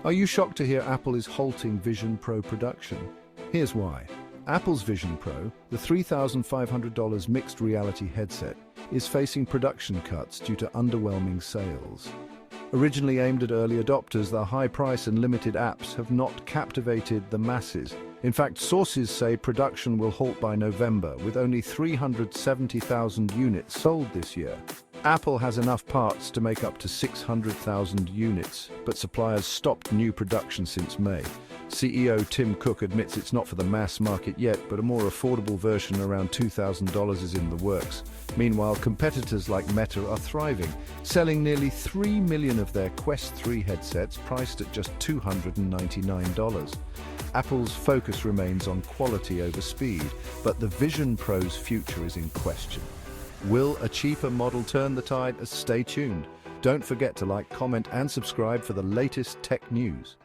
Are you shocked to hear Apple is halting Vision Pro production? Here's why. Apple's Vision Pro, the $3,500 mixed reality headset, is facing production cuts due to underwhelming sales. Originally aimed at early adopters, the high price and limited apps have not captivated the masses. In fact, sources say production will halt by November, with only 370,000 units sold this year. Apple has enough parts to make up to 600,000 units, but suppliers stopped new production since May. CEO Tim Cook admits it's not for the mass market yet, but a more affordable version around $2,000 is in the works. Meanwhile, competitors like Meta are thriving, selling nearly 3 million of their Quest 3 headsets priced at just $299. Apple's focus remains on quality over speed, but the Vision Pro's future is in question. Will a cheaper model turn the tide? Stay tuned. Don't forget to like, comment, and subscribe for the latest tech news.